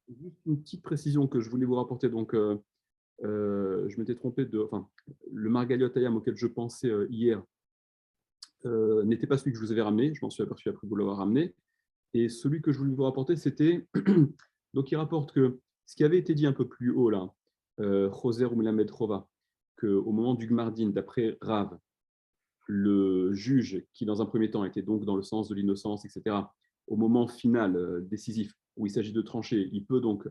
Juste une petite précision que je voulais vous rapporter. Donc, je m'étais trompé enfin, le Margaliot Hayam auquel je pensais hier n'était pas celui que je vous avais ramené. Je m'en suis aperçu après vous l'avoir ramené. Et celui que je voulais vous rapporter, c'était. Donc, il rapporte que ce qui avait été dit un peu plus haut, là, Choser ou Melamed Rova, qu'au moment du Gmardin, d'après Rav, le juge, qui dans un premier temps était donc dans le sens de l'innocence, etc., au moment final, décisif, où il s'agit de trancher, il peut donc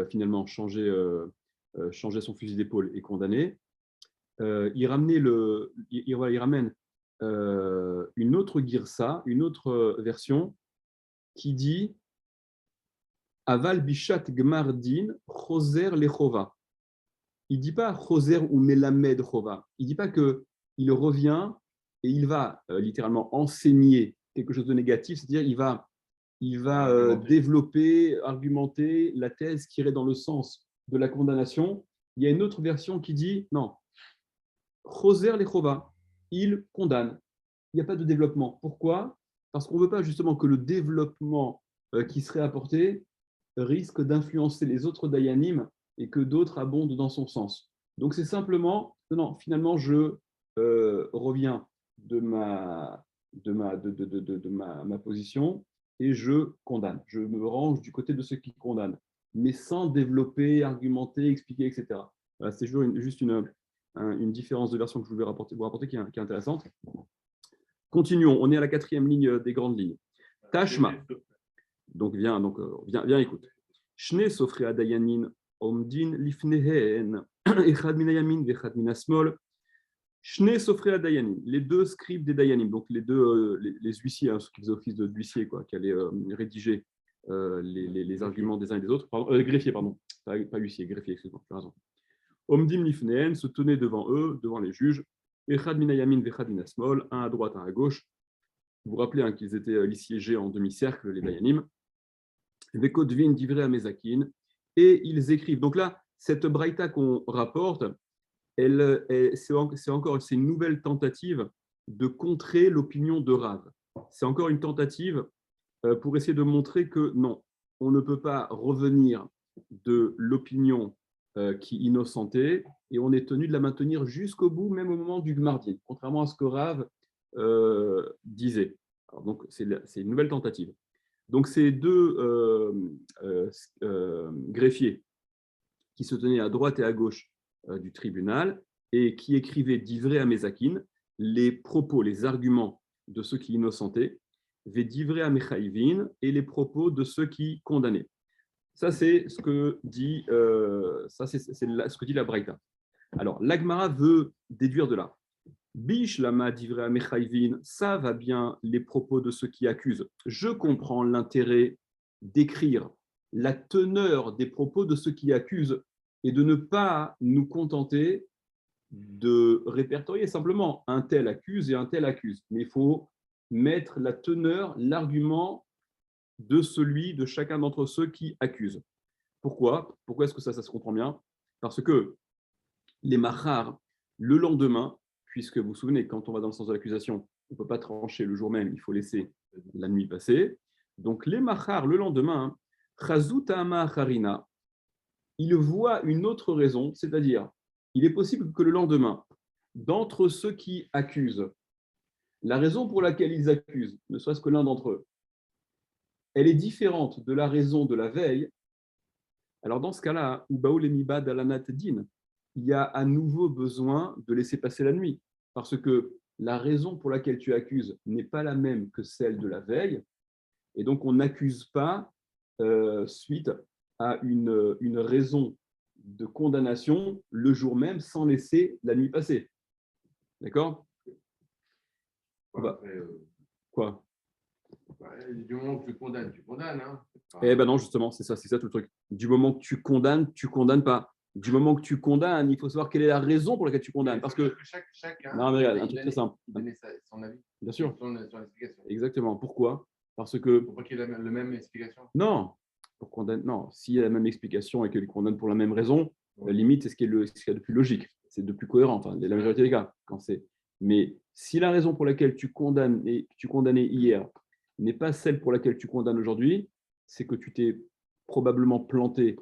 finalement changer son fusil d'épaule et condamner. Il ramène une autre girsa, une autre version qui dit Aval bishat gmardin choser lechova. Il ne dit pas choser ou melamed chova. Il ne dit pas qu'il revient et il va littéralement enseigner quelque chose de négatif, c'est-à-dire il va développer, argumenter la thèse qui irait dans le sens de la condamnation. Il y a une autre version qui dit non, choser lechova, il condamne. Il n'y a pas de développement. Pourquoi? Parce qu'on ne veut pas justement que le développement qui serait apporté risque d'influencer les autres dayanim et que d'autres abondent dans son sens. Donc c'est simplement, non, finalement, je reviens de ma position et je condamne. Je me range du côté de ceux qui condamnent, mais sans développer, argumenter, expliquer, etc. Voilà, c'est juste une différence de version que je voulais vous rapporter qui est intéressante. Continuons, on est à la 4e ligne des grandes lignes. Tashma. Donc viens, écoute. Shne sofri adayanin omdin lifnehen echad min hayamin vechad min hasmol. Shne sofri adayanin, les deux scribes des dayanim, donc les huissiers, ceux qui faisaient office d'huissier, qui allaient rédiger les arguments des uns et des autres. Greffier, pardon, pas huissier, greffier, excuse-moi, tu as raison. Omdim lifnehen se tenaient devant eux, devant les juges. Echad min hayamin vechad min hasmol, un à droite, un à gauche. Vous vous rappelez qu'ils étaient lissiégés en demi-cercle, les dayanim. Vekodvin divrei amezakin, et ils écrivent. Donc là, cette braïta qu'on rapporte, c'est une nouvelle tentative de contrer l'opinion de Rav. C'est encore une tentative pour essayer de montrer que non, on ne peut pas revenir de l'opinion qui innocentait et on est tenu de la maintenir jusqu'au bout, même au moment du Gmardin, contrairement à ce que Rav disait. Alors, donc, c'est une nouvelle tentative. Donc, ces deux greffiers qui se tenaient à droite et à gauche du tribunal et qui écrivaient d'ivrei à Mézakin les propos, les arguments de ceux qui innocentaient, d'ivrei à Mechaïvin et les propos de ceux qui condamnaient. Ça, c'est ce que dit, ce que dit la Braïta. Alors, l'Agmara veut déduire de là. Bish lama divrei à Mechaïvin, ça va bien les propos de ceux qui accusent. Je comprends l'intérêt d'écrire la teneur des propos de ceux qui accusent et de ne pas nous contenter de répertorier simplement un tel accuse et un tel accuse. Mais il faut mettre la teneur, l'argument de chacun d'entre ceux qui accusent. Pourquoi est-ce que ça se comprend bien? Parce que les mahar, le lendemain, puisque vous vous souvenez, quand on va dans le sens de l'accusation, on ne peut pas trancher le jour même, il faut laisser la nuit passer. Donc les mahar, le lendemain, chazutama harina, il voit une autre raison, c'est-à-dire, il est possible que le lendemain, d'entre ceux qui accusent, la raison pour laquelle ils accusent, ne serait-ce que l'un d'entre eux, elle est différente de la raison de la veille. Alors dans ce cas-là, Ubaou lemibad alanat din, il y a à nouveau besoin de laisser passer la nuit, parce que la raison pour laquelle tu accuses n'est pas la même que celle de la veille, et donc on n'accuse pas suite à une raison de condamnation le jour même sans laisser la nuit passer. D'accord? Quoi? Du moment que tu condamnes. Hein. Eh ben non, justement, c'est ça tout le truc. Du moment que tu condamnes pas. Du moment que tu condamnes, il faut savoir quelle est la raison pour laquelle tu condamnes. Parce que chacun non, mais regarde, un truc très simple. Donner son avis. Bien sûr. Son explication. Exactement. Pourquoi? Parce que. Pour pas qu'il ait la même explication. Non. Non. S'il y a la même explication et qu'il condamne pour la même raison, la limite, c'est ce qu'il y a de plus logique. C'est de plus cohérent. Enfin, la majorité des cas. Mais si la raison pour laquelle tu condamnais hier n'est pas celle pour laquelle tu condamnes aujourd'hui, c'est que tu t'es probablement planté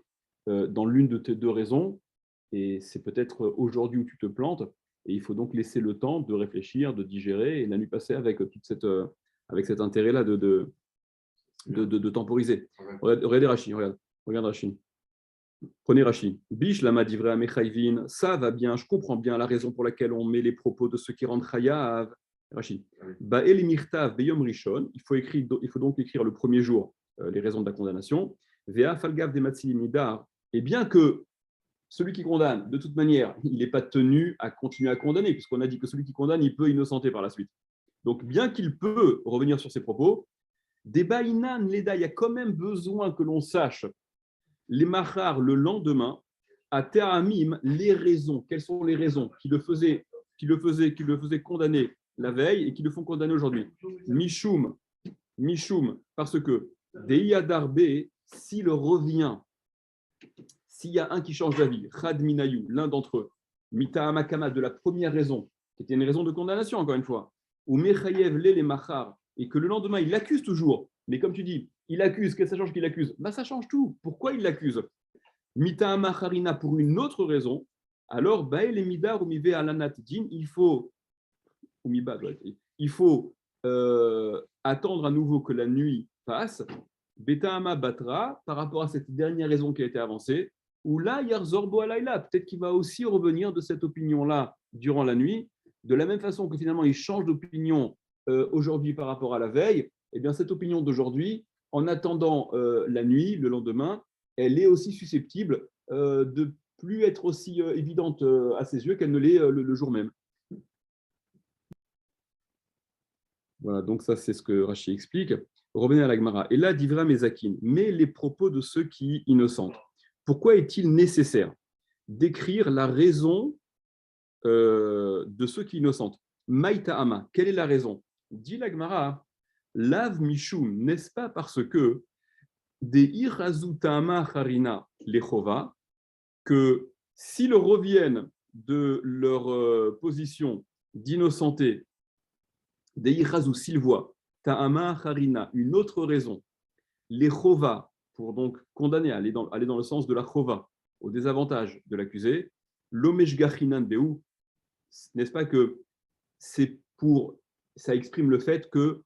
dans l'une de tes deux raisons, et c'est peut-être aujourd'hui où tu te plantes, et il faut donc laisser le temps de réfléchir, de digérer, et la nuit passée avec, avec cet intérêt-là de temporiser. Regardez Rachid, regarde Rachid. Prenez Rachid. Bish lama divrei amechaivin, ça va bien, je comprends bien la raison pour laquelle on met les propos de ceux qui rendent chayav. Rachid. Ba'el mirtav beyom rishon, il faut donc écrire le premier jour les raisons de la condamnation. Vea falgav de matzilim nidar, et bien que celui qui condamne, de toute manière, il n'est pas tenu à continuer à condamner, puisqu'on a dit que celui qui condamne, il peut innocenter par la suite. Donc, bien qu'il peut revenir sur ses propos, Debaïnan Leda, il y a quand même besoin que l'on sache les mahar le lendemain, à Teramim, les raisons. Quelles sont les raisons qui le faisaient condamner la veille et qui le font condamner aujourd'hui? Mishum, parce que Deyadarbe, s'il revient, s'il y a un qui change d'avis, Chad Minayu, l'un d'entre eux, Mita Amakama, de la première raison, qui était une raison de condamnation, encore une fois, ou Mechayev les mahar, et que le lendemain, il l'accuse toujours. Mais comme tu dis, il accuse, qu'est-ce que ça change qu'il accuse? Ça change tout. Pourquoi il l'accuse? Mita Amacharina pour une autre raison. Alors, Bael et Midar ou Mive Alanat Din, il faut attendre à nouveau que la nuit passe. Betahama Batra, par rapport à cette dernière raison qui a été avancée, ou là, Yarzorbo Alayla, peut-être qu'il va aussi revenir de cette opinion-là durant la nuit, de la même façon que finalement il change d'opinion aujourd'hui par rapport à la veille. Eh bien, cette opinion d'aujourd'hui, en attendant la nuit, le lendemain, elle est aussi susceptible de plus être aussi évidente à ses yeux qu'elle ne l'est le jour même. Voilà, donc ça, c'est ce que Rashi explique. Revenez à la Gemara. Et là, Divra Mezakin, mais les propos de ceux qui innocentent. Pourquoi est-il nécessaire d'écrire la raison de ceux qui innocentent? Maïta'ama, quelle est la raison? Dit la Gemara, Lav Mishum, n'est-ce pas parce que des Irazutama Harina Lechova, que s'ils reviennent de leur position d'innocenté, des Irazu, s'ils voient Ta'ama Harina, une autre raison, Lechova, pour donc condamner, aller dans le sens de la Chova, au désavantage de l'accusé, Lomeshgachinan Beu, n'est-ce pas que c'est pour, ça exprime le fait que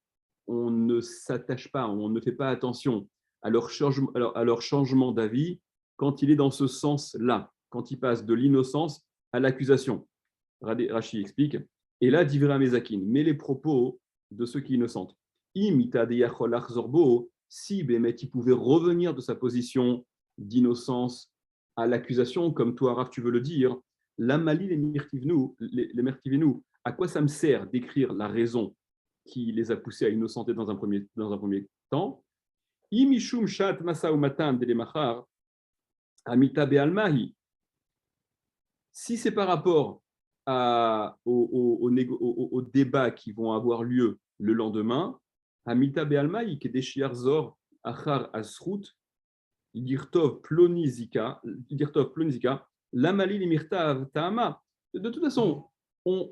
on ne s'attache pas, on ne fait pas attention à leur changement d'avis quand il est dans ce sens-là, quand il passe de l'innocence à l'accusation. Rashi explique. Et là, Divra Mezakin, mais les propos de ceux qui innocentent. Imita de Yacholach Zorbo, si Bémet il pouvait revenir de sa position d'innocence à l'accusation, comme toi, Rav, tu veux le dire, la mali les mertivenu, à quoi ça me sert d'écrire la raison qui les a poussés à innocenter dans un premier temps? Imishum shat masa umatan delemachar amita bealmahi. Si c'est par rapport aux débats qui vont avoir lieu le lendemain, amita bealmahi kedeshiar zor achar asrut dirtov plonizika lamali limirtav taama. De toute façon,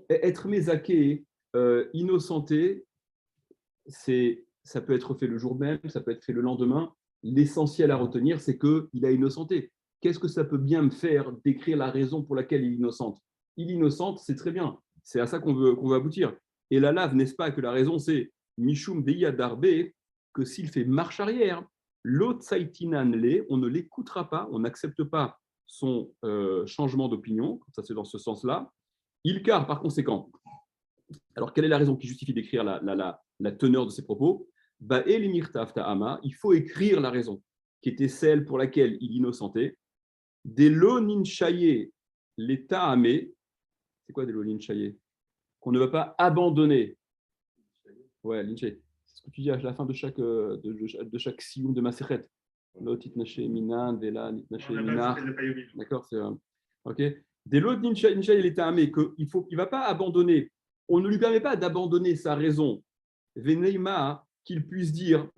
être mésaké, innocenté, ça peut être fait le jour même, ça peut être fait le lendemain. L'essentiel à retenir, c'est qu'il a innocenté. Qu'est-ce que ça peut bien me faire d'écrire la raison pour laquelle il innocente? Il innocente, c'est très bien. C'est à ça qu'on veut aboutir. Et la lave, n'est-ce pas que la raison, c'est Mishum Deya Darbe, que s'il fait marche arrière, l'autre Saitinan le, on ne l'écoutera pas, on n'accepte pas son changement d'opinion, ça c'est dans ce sens-là. Ilkar, par conséquent, alors quelle est la raison qui justifie d'écrire la teneur de ses propos? Il faut écrire la raison, qui était celle pour laquelle il innocentait. Delo ninchaye l'état amé, c'est quoi Delo ninchaye? Qu'on ne va pas abandonner. Ouais, l'inchaye. C'est ce que tu dis à la fin de chaque sioum de Masechet. Lotit naché minan, vela naché minar. D'accord, c'est ok. Delo ninchaye l'état amé, qu'il ne va pas abandonner. On ne lui permet pas d'abandonner sa raison. Veneima, qu'il puisse dire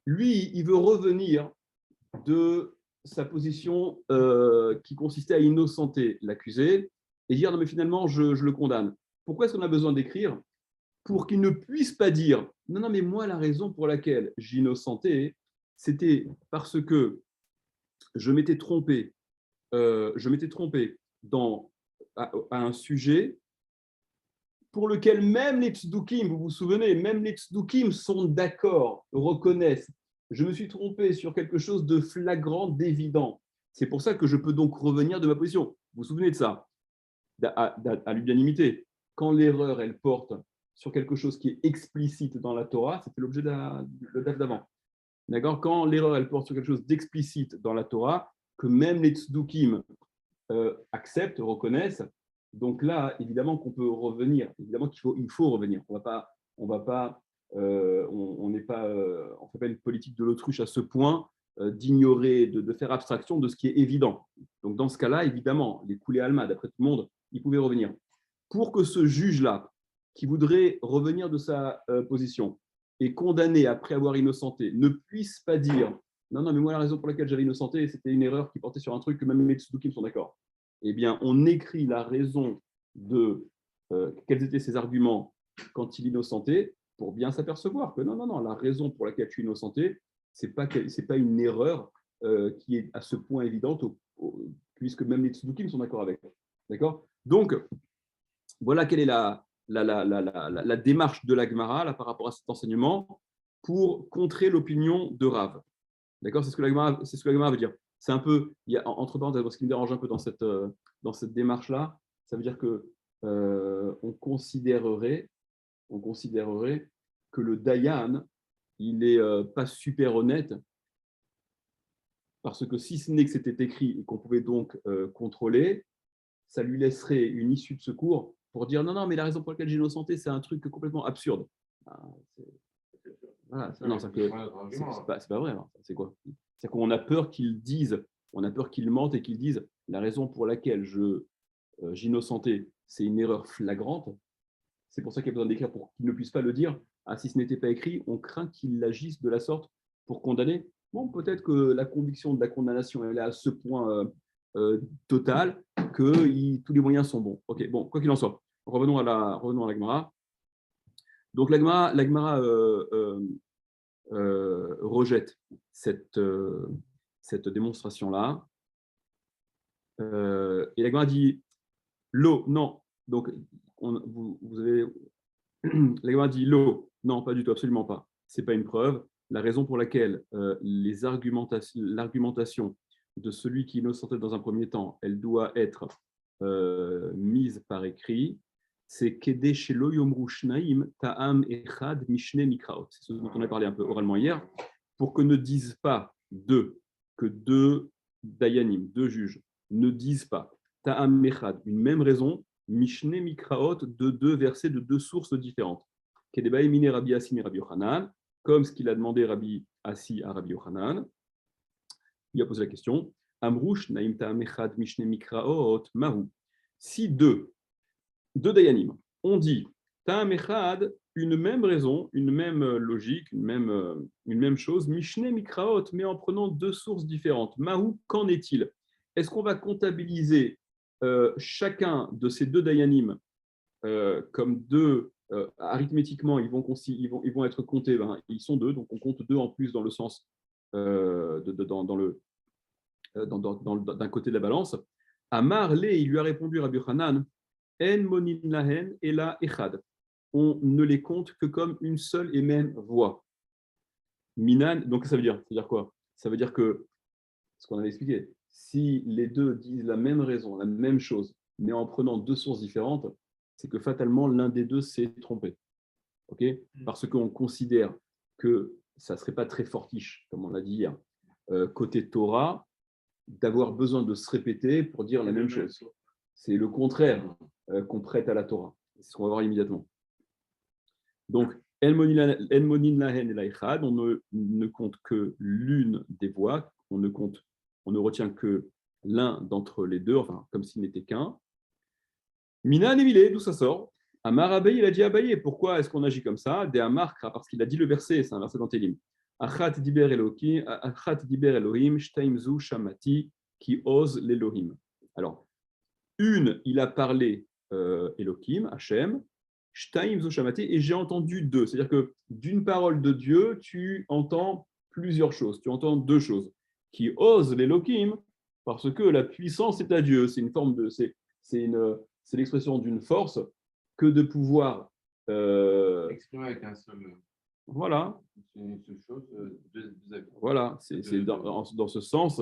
lui, il veut revenir de sa position qui consistait à innocenter l'accusé et dire non mais finalement je le condamne. Pourquoi est-ce qu'on a besoin d'écrire? pour qu'il ne puisse pas dire « Non, non, mais moi, la raison pour laquelle j'innocentais, c'était parce que je m'étais trompé à un sujet pour lequel même les tzdukim, vous vous souvenez, même les tzdukim sont d'accord, reconnaissent. Je me suis trompé sur quelque chose de flagrant, d'évident. C'est pour ça que je peux donc revenir de ma position. Vous vous souvenez de ça, à l'unanimité. Quand l'erreur, elle porte sur quelque chose qui est explicite dans la Torah, c'était l'objet de le daf d'avant. D'accord. Quand l'erreur, elle porte sur quelque chose d'explicite dans la Torah, que même les tzdukim acceptent, reconnaissent, donc là, évidemment qu'on peut revenir. Évidemment il faut revenir. On n'est pas, on fait pas une politique de l'autruche à ce point d'ignorer, de faire abstraction de ce qui est évident. Donc dans ce cas-là, évidemment, les coulées Alma, d'après tout le monde, ils pouvaient revenir. Pour que ce juge-là, qui voudrait revenir de sa position et condamné après avoir innocenté, ne puisse pas dire non, non, mais moi, la raison pour laquelle j'avais innocenté, c'était une erreur qui portait sur un truc que même les tzdukim sont d'accord. Eh bien, on écrit la raison de quels étaient ses arguments quand il innocentait pour bien s'apercevoir que non, non, non, la raison pour laquelle tu innocentais, ce n'est pas une erreur qui est à ce point évidente, puisque même les tzdukim sont d'accord avec. D'accord. Donc, voilà quelle est la démarche de la Gemara par rapport à cet enseignement pour contrer l'opinion de Rav. D'accord. C'est ce que la Gemara veut dire. C'est un peu, il y a, entre parenthèses, ce qui me dérange un peu dans cette démarche-là, ça veut dire que on considérerait que le Dayan, il n'est pas super honnête, parce que si ce n'est que c'était écrit et qu'on pouvait donc contrôler, ça lui laisserait une issue de secours pour dire non, non, mais la raison pour laquelle j'ai innocenté, c'est un truc complètement absurde. Voilà, non, c'est pas vrai. Hein. C'est quoi? C'est qu'on a peur qu'ils disent, on a peur qu'ils mentent et qu'ils disent la raison pour laquelle j'innocentais, c'est une erreur flagrante. C'est pour ça qu'il y a besoin d'écrire pour qu'ils ne puissent pas le dire. Ah, si ce n'était pas écrit, on craint qu'ils agissent de la sorte pour condamner. Bon, peut-être que la conviction de la condamnation elle est à ce point total que tous les moyens sont bons. Ok, bon, quoi qu'il en soit, revenons à la Gemara. Donc la Gemara rejette cette démonstration-là. Et la Gemara dit l'eau, non. Donc, vous avez. La Gemara dit l'eau, non, pas du tout, absolument pas. Ce n'est pas une preuve. La raison pour laquelle l'argumentation de celui qui innocentait dans un premier temps, elle doit être mise par écrit, c'est Kede Shelo Yomru Shnaim Ta'am Echad Mishne Mikraot. C'est ce dont on a parlé un peu oralement hier, pour que ne disent pas que deux dayanim, deux juges, ne disent pas Ta'am Echad, une même raison, Mishne Mikraot, de deux versets de deux sources différentes. Kedebae Mine Rabbi Assi Rabbi Yochanan, comme ce qu'il a demandé Rabbi Assi à Rabbi Yochanan. Il a posé la question Amrush Naim Ta'am Echad Mishne Mikraot Mahu. Si deux dayanim ont dit Ta'am Echad, une même raison, une même logique, une même chose, Mishne Mikraot, mais en prenant deux sources différentes. Mahu, qu'en est-il? Est-ce qu'on va comptabiliser chacun de ces deux dayanim comme deux, arithmétiquement, ils vont être comptés, ils sont deux, donc on compte deux en plus dans le sens d'un côté de la balance. Amar le, il lui a répondu Rabbi Hanan, En monin lahen ela echad. On ne les compte que comme une seule et même voix. Minan, donc ça veut dire quoi? Ça veut dire que, ce qu'on avait expliqué, si les deux disent la même raison, la même chose, mais en prenant deux sources différentes, c'est que fatalement l'un des deux s'est trompé. Okay? Parce qu'on considère que ça ne serait pas très fortiche, comme on l'a dit hier, côté Torah, d'avoir besoin de se répéter pour dire la même chose. C'est le contraire qu'on prête à la Torah. C'est ce qu'on va voir immédiatement. Donc, on ne compte que l'une des voix, on ne retient que l'un d'entre les deux, enfin, comme s'il n'était qu'un. Mina Nemile, d'où ça sort? Amar Abaye, il a dit Abaye. Pourquoi est-ce qu'on agit comme ça? Des Amar, parce qu'il a dit le verset, c'est un verset dans Télim. Achat diber Elohim, shtaimzu shamati, qui ose l'Elohim. Alors, une, il a parlé Elohim, Hachem, Shtaim zo shamati, et j'ai entendu deux. C'est-à-dire que d'une parole de Dieu, tu entends plusieurs choses. Tu entends deux choses. Qui osent l'Elohim, parce que la puissance est à Dieu. C'est une forme de. C'est l'expression d'une force que de pouvoir. Exprimé avec un seul. Voilà. C'est une seule chose, deux avis. Voilà. C'est dans ce sens.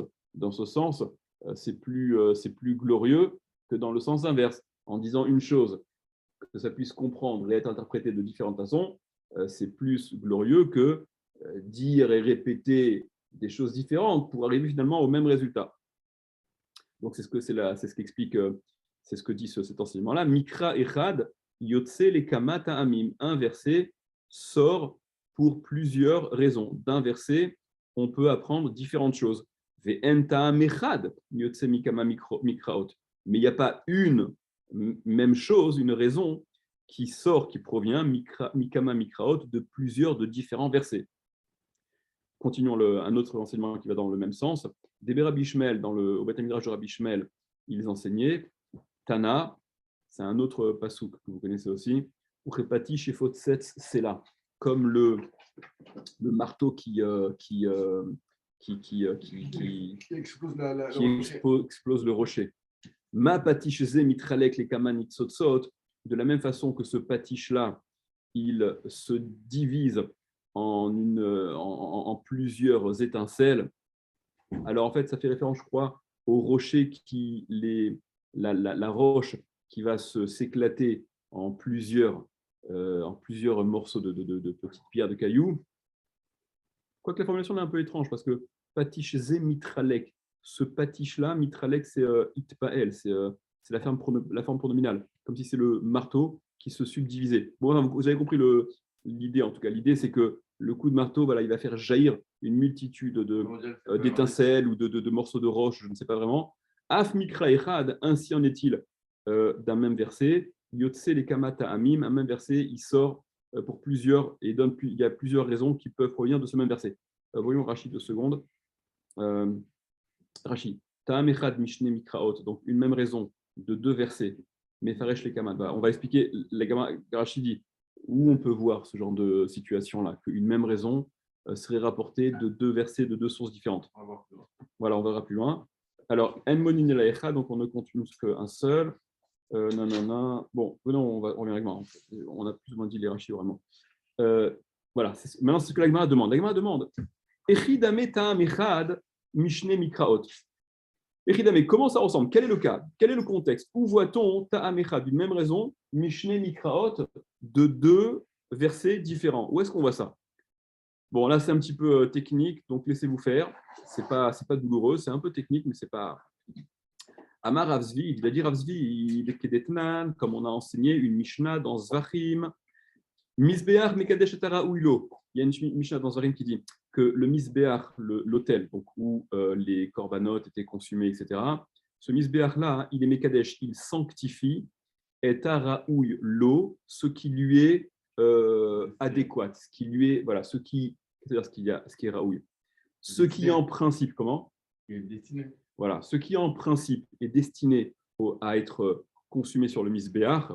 C'est plus glorieux que dans le sens inverse. En disant une chose, que ça puisse comprendre et être interprété de différentes façons, c'est plus glorieux que dire et répéter des choses différentes pour arriver finalement au même résultat. Donc c'est ce qu'explique, c'est ce que dit cet enseignement-là. Mikra echad yotse le kamata amim. Un verset sort pour plusieurs raisons. D'un verset, on peut apprendre différentes choses. Ve'en ta'am echad yotse mikama mikraot. Mais il n'y a pas une même chose, une raison qui sort, qui provient mikama mikraot de différents versets. Continuons un autre enseignement qui va dans le même sens. Débé Rabbi Ishmael, au Beth Midrash de Rabbi Ishmael, ils enseignaient Tana, c'est un autre pasouk que vous connaissez aussi, Uchepati Shefot Setz Sela, comme le marteau qui explose le rocher. Ma patiche ze mitralek les kaman itzotzot, de la même façon que ce patiche-là, il se divise en plusieurs étincelles. Alors en fait, ça fait référence, je crois, au rocher la roche qui va s'éclater en plusieurs morceaux de petites pierres, de cailloux. Quoique la formulation est un peu étrange, parce que patiche ze mitralek, ce patiche-là, mitralek, c'est itpael, c'est la forme pronominale, comme si c'est le marteau qui se subdivisait. Bon, vous avez compris l'idée, en tout cas. L'idée, c'est que le coup de marteau, voilà, il va faire jaillir une multitude d'étincelles ou de morceaux de roche, je ne sais pas vraiment. Af mikra echad, ainsi en est-il d'un même verset. Yotse les kamata amim, un même verset, il sort pour plusieurs, et il y a plusieurs raisons qui peuvent provenir de ce même verset. Voyons Rashi 2 secondes. Rashi, ta'am echad mishne mikraot, donc une même raison de deux versets. Mefaresh les kamat. On va expliquer, Rashi dit, où on peut voir ce genre de situation-là, qu'une même raison serait rapportée de deux versets de deux sources différentes. Voilà, on verra plus loin. Alors, en monin elaecha, donc on ne compte qu'un seul. Bon, non, on revient avec moi. On a plus ou moins dit les Rashi vraiment. Voilà, maintenant c'est ce que la Gemara demande. La Gemara demande Echidame ta'am echad mishne mikraot. Echidame, comment ça ressemble? Quel est le cas? Quel est le contexte? Où voit-on ta'am echad d'une même raison, mishne mikraot, de deux versets différents? Où est-ce qu'on voit ça? Bon, là c'est un petit peu technique, donc laissez-vous faire. C'est pas douloureux, c'est un peu technique, mais c'est pas. Amar Ravzvi, il a dit Ravzvi, il est Kedetnan, comme on a enseigné une Mishnah dans Zvachim. Misbeach Mekadesh Etara Uilo. Il y a une Mishnah dans Zvachim qui dit que le Misbeach, l'autel, donc où les corbanotes étaient consumés, etc., ce Misbeach-là, il est Mekadesh, il sanctifie Etara Uilo, ce qui lui est adéquat, ce qui lui est, voilà, c'est-à-dire ce qui est Raoui. Ce qui en principe, comment? Il est destiné. Voilà, ce qui en principe est destiné à être consumé sur le misbéach,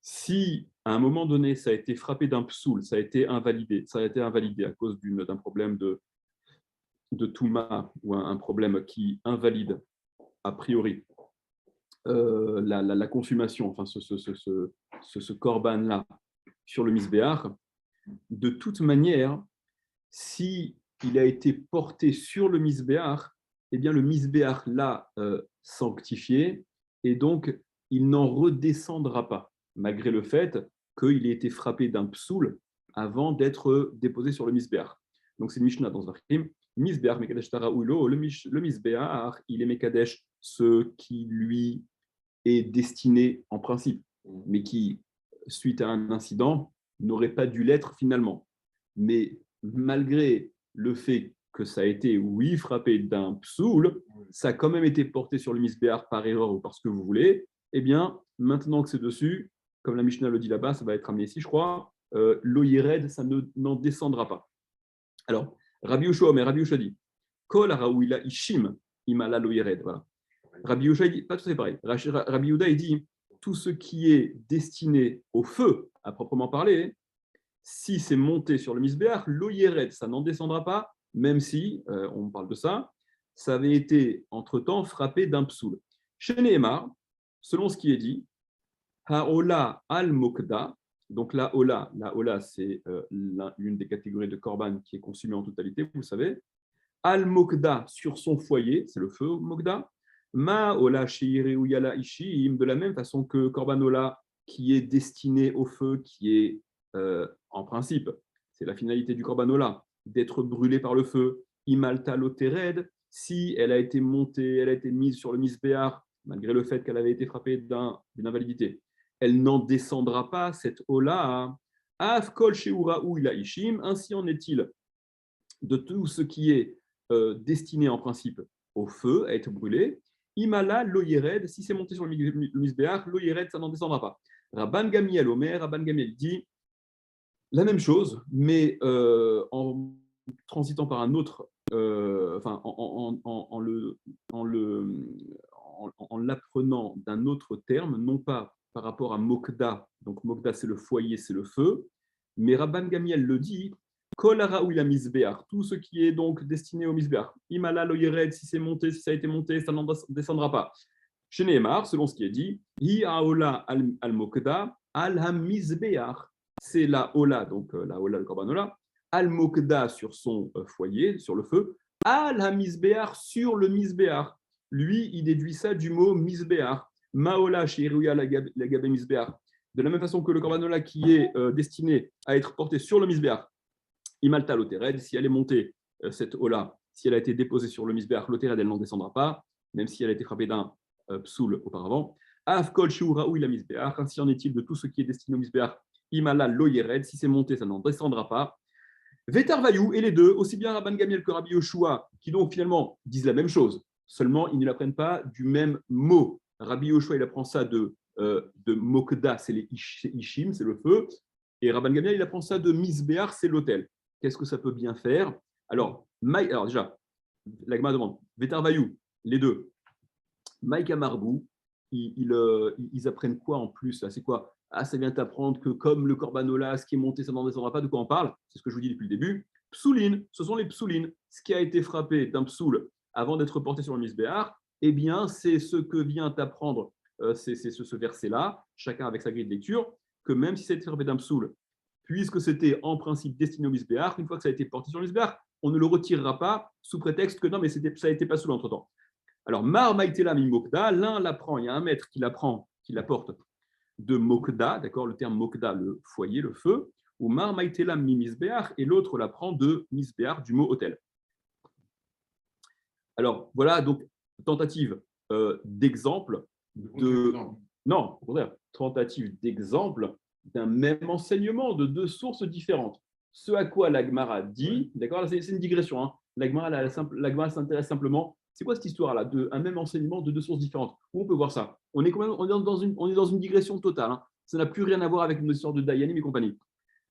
si à un moment donné ça a été frappé d'un psoul, ça a été invalidé à cause d'un problème de touma ou un problème qui invalide a priori la consommation, enfin ce korban-là sur le misbéach, de toute manière, si il a été porté sur le misbéach, eh bien, le misbéach l'a sanctifié et donc il n'en redescendra pas, malgré le fait qu'il ait été frappé d'un psoul avant d'être déposé sur le misbéach. Donc, c'est le Mishnah dans Zvachim. Misbéach, Mekadesh Tara Ulo, le misbéach, il est Mekadesh, ce qui lui est destiné en principe, mais qui, suite à un incident, n'aurait pas dû l'être finalement. Mais malgré le fait que ça a été, oui, frappé d'un psoul, ça a quand même été porté sur le misbéach par erreur ou parce que vous voulez, eh bien, maintenant que c'est dessus, comme la Mishnah le dit là-bas, ça va être amené ici, je crois, l'oyered, ça n'en descendra pas. Alors, Rabbi Yoshua dit, Kol haraouila ishim imala l'oyered. Voilà. Rabbi Yoshua dit, pas tout à fait pareil. Rabbi Yehuda, il dit, tout ce qui est destiné au feu, à proprement parler, si c'est monté sur le misbéach, l'oyeret, ça n'en descendra pas, même si, on parle de ça, ça avait été entre-temps frappé d'un psoul. Chez Nehemar, selon ce qui est dit, Haola al-Mokda, donc la Ola, c'est l'une des catégories de korban qui est consumée en totalité, vous savez. Al-Mokda sur son foyer, c'est le feu Mokda. Ma Ola Sheireu Yala Ishim, de la même façon que korban Ola qui est destiné au feu, qui est en principe, c'est la finalité du korban Ola, d'être brûlé par le feu. Imalta Lotered, si elle a été montée, elle a été mise sur le misbéar, malgré le fait qu'elle avait été frappée d'une invalidité, elle n'en descendra pas, cette Ola. Afkol Sheura ou Ila Ishim, ainsi en est-il de tout ce qui est destiné en principe au feu, à être brûlé. Imala loyered, si c'est monté sur le misbéach, loyered, ça n'en descendra pas. Rabban Gamiel Omer, Rabban Gamiel dit la même chose, mais en transitant par un autre, enfin en l'apprenant d'un autre terme, non pas par rapport à Mokda, donc Mokda c'est le foyer, c'est le feu, mais Rabban Gamiel le dit, Kol haraoui la misbéach, tout ce qui est donc destiné au misbéach, Imala loyered, si c'est monté, si ça a été monté, ça n'en descendra pas. Chez Nehemar, selon ce qui est dit, Hi aola al mokda al hamizbeach, c'est la Ola, donc la Ola, le Korban Ola, Al-Mokda sur son foyer, sur le feu, Al-Hamizbeach sur le Misbeach. Lui, il déduit ça du mot Misbeach. Maola Shiruya la Gabe Misbeach. De la même façon que le Korban Ola qui est destiné à être porté sur le Misbeach, Imalta Lotered, si elle est montée, cette Ola, si elle a été déposée sur le Misbeach, Lotered, elle n'en descendra pas, même si elle a été frappée d'un psoul auparavant. Afkol Shura ou la Misbeach, ainsi en est-il de tout ce qui est destiné au Misbeach. Imala loyered, si c'est monté, ça n'en descendra pas. Vetar Vayou, et les deux, aussi bien Rabban Gamiel que Rabbi Yoshua, qui donc finalement disent la même chose, seulement ils ne l'apprennent pas du même mot. Rabbi Yoshua, il apprend ça de Mokda, c'est les Ishim, c'est le feu, et Rabban Gamiel, il apprend ça de Misbéar, c'est l'autel. Qu'est-ce que ça peut bien faire? Alors déjà, l'Agma demande, Vetar Vayou, les deux, Maïka Marbou, ils apprennent quoi en plus? C'est quoi? Ah, ça vient t'apprendre que comme le Corbanola, ce qui est monté, ça n'en descendra pas. De quoi on parle? C'est ce que je vous dis depuis le début. Psoulines, ce sont les psoulines. Ce qui a été frappé d'un psoul avant d'être porté sur le misbéar, eh bien, c'est ce que vient t'apprendre c'est ce verset-là, chacun avec sa grille de lecture, que même si ça a été frappé d'un psoul, puisque c'était en principe destiné au misbéar, une fois que ça a été porté sur le misbéar, on ne le retirera pas sous prétexte que non, mais ça a été pas psoul entre-temps. Alors, Mar Maïtela mi Mokda, l'un l'apprend, il y a un maître qui l'apprend, qui l'apporte de Mokda, d'accord, le terme Mokda, le foyer, le feu, ou Mar Maïtela mi Misbeach, et l'autre l'apprend de Misbeach, du mot hôtel. Alors, voilà donc tentative d'exemple de. Non, au contraire, tentative d'exemple d'un même enseignement de deux sources différentes. Ce à quoi l'Agmara dit, d'accord, c'est une digression, hein. L'Agmara s'intéresse simplement. C'est quoi cette histoire-là un même enseignement de deux sources différentes? Où on peut voir ça? On est dans une digression totale. Hein. Ça n'a plus rien à voir avec une histoire de Dayanim et compagnie.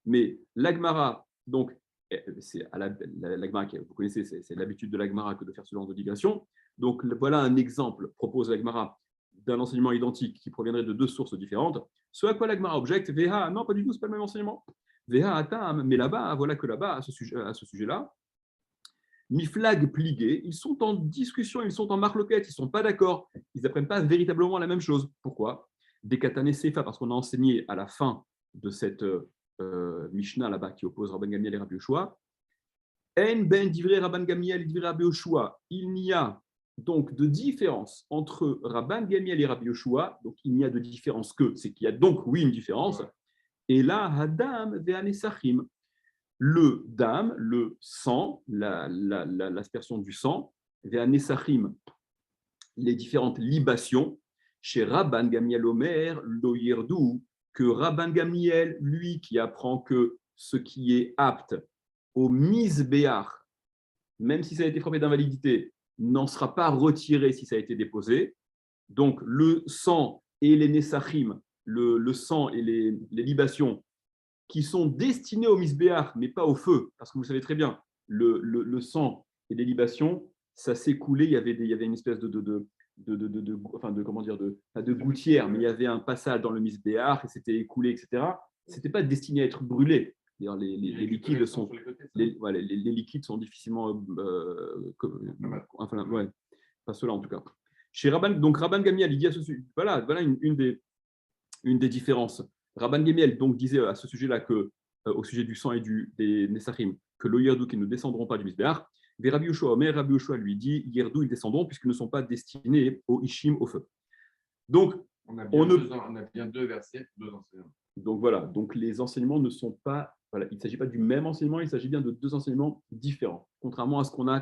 Mais l'Agmara, donc, c'est l'Agmara, vous connaissez, c'est l'habitude de l'Agmara que de faire ce genre de digression. Donc, voilà un exemple, propose l'Agmara, d'un enseignement identique qui proviendrait de deux sources différentes. Ce à quoi l'Agmara objecte, Veha, non, pas du tout, ce n'est pas le même enseignement. Veha Atam, mais là-bas, voilà que là-bas, à ce sujet-là, Miflag pligué, ils sont en discussion, ils sont en marloquette, ils ne sont pas d'accord, ils n'apprennent pas véritablement la même chose. Pourquoi? Des katané sefa, parce qu'on a enseigné à la fin de cette Mishnah là-bas qui oppose Rabban Gamiel et Rabbi Yoshua. En ben divrei Rabban Gamiel et divrei Rabbi Yoshua. Il n'y a donc de différence entre Rabban Gamiel et Rabbi Yoshua. Donc il n'y a de différence que, c'est qu'il y a donc oui une différence. Et là, Hadam ve'anesachim. Le dam, le sang, l'aspersion du sang, ve'anesachim, les différentes libations, chez Rabban Gamiel Omer, lo yirdu, que Rabban Gamiel, lui, qui apprend que ce qui est apte au misbéach, même si ça a été frappé d'invalidité, n'en sera pas retiré si ça a été déposé. Donc, le sang et les nesachim, le sang et les libations, qui sont destinés au misbéach, mais pas au feu, parce que vous savez très bien, le sang et les libations, ça s'est coulé, il y avait une espèce comment dire, pas de gouttière, mais il y avait un passage dans le misbéach et c'était écoulé, etc. C'était pas destiné à être brûlé. D'ailleurs, les liquides sont, les liquides sont difficilement, enfin, ouais, pas ceux-là en tout cas. Chez Rabban, donc Rabban Gamiel, il dit à ce sujet, voilà une des différences. Rabban Gamiel donc disait à ce sujet-là que, au sujet du sang et des Nessachim, que l'Oyerdou qui ne descendront pas du Misbéach. Et Rabbi Yoshua, mais Rabbi Yoshua lui dit, Yerdou, ils descendront puisqu'ils ne sont pas destinés au Ishim, au feu. Donc, on a bien deux versets, deux enseignements. Donc voilà, donc les enseignements ne sont pas, voilà, il ne s'agit pas du même enseignement, il s'agit bien de deux enseignements différents, contrairement à ce qu'on a